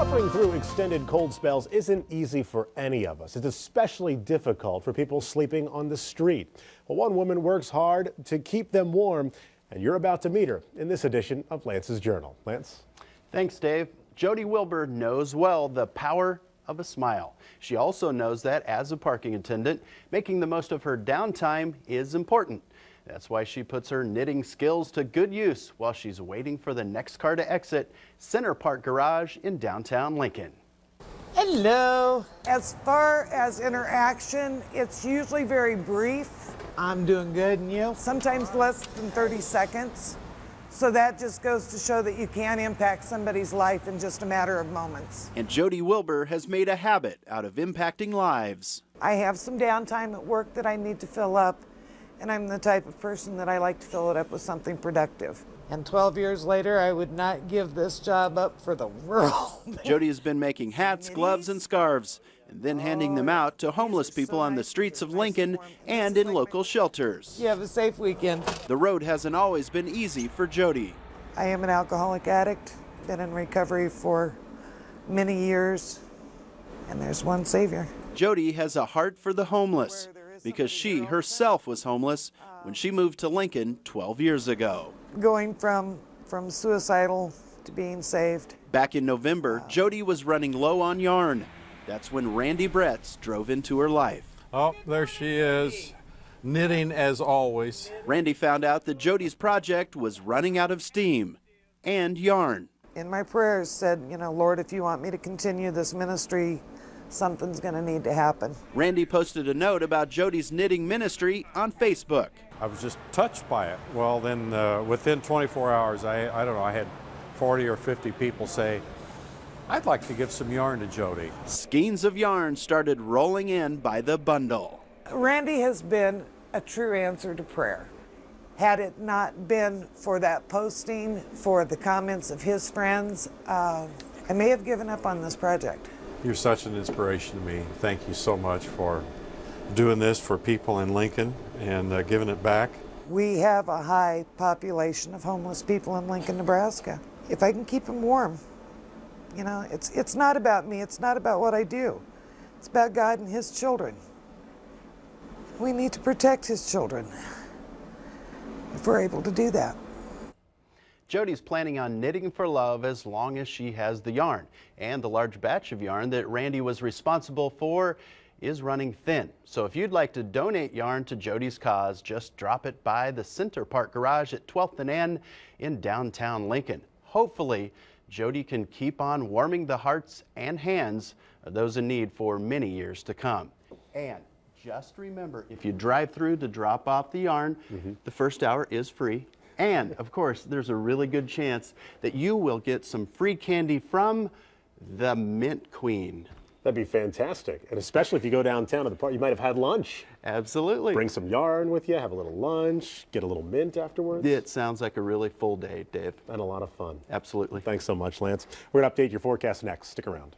Suffering through extended cold spells isn't easy for any of us. It's especially difficult for people sleeping on the street. Well, one woman works hard to keep them warm, and you're about to meet her in this edition of Lance's Journal. Lance? Thanks, Dave. Jodi Wilbur knows well the power of a smile. She also knows that as a parking attendant, making the most of her downtime is important. That's why she puts her knitting skills to good use while she's waiting for the next car to exit Center Park Garage in downtown Lincoln. Hello. As far as interaction, it's usually very brief, I'm doing good, and you? sometimes less than 30 seconds. So that just goes to show that you can impact somebody's life in just a matter of moments. And Jodi Wilbur has made a habit out of impacting lives. I have some downtime at work that I need to fill up, and I'm the type of person that I like to fill it up with something productive. And 12 years later, I would not give this job up for the world. Jodi has been making hats, gloves, and scarves, and then handing them out to homeless people on the streets of Lincoln and in local shelters. You have a safe weekend. The road hasn't always been easy for Jodi. I am an alcoholic addict, been in recovery for many years, and there's one savior. Jodi has a heart for the homeless because she herself was homeless when she moved to Lincoln 12 years ago. Going from suicidal to being saved. Back in November, Jodi was running low on yarn. That's when Randy Bretz drove into her life. Oh, there she is, knitting as always. Randy found out that Jodi's project was running out of steam and yarn. In my prayers said, Lord, if you want me to continue this ministry, something's going to need to happen. Randy posted a note about Jodi's knitting ministry on Facebook. I was just touched by it. Well, then within 24 hours, I don't know, I had 40 or 50 people say, I'd like to give some yarn to Jodi. Skeins of yarn started rolling in by the bundle. Randy has been a true answer to prayer. Had it not been for that posting, for the comments of his friends, I may have given up on this project. You're such an inspiration to me. Thank you so much for doing this for people in Lincoln and giving it back. We have a high population of homeless people in Lincoln, Nebraska. If I can keep them warm, it's not about me, it's not about what I do. It's about God and His children. We need to protect His children if we're able to do that. Jodi's planning on knitting for love as long as she has the yarn. And the large batch of yarn that Randy was responsible for is running thin. So if you'd like to donate yarn to Jodi's cause, just drop it by the Center Park Garage at 12th and N in downtown Lincoln. Hopefully, Jodi can keep on warming the hearts and hands of those in need for many years to come. And just remember, if you drive through to drop off the yarn, the first hour is free. And, of course, there's a really good chance that you will get some free candy from the Mint Queen. That'd be fantastic. And especially if you go downtown to the park, you might have had lunch. Absolutely. Bring some yarn with you, have a little lunch, get a little mint afterwards. It sounds like a really full day, Dave. And a lot of fun. Absolutely. Thanks so much, Lance. We're going to update your forecast next. Stick around.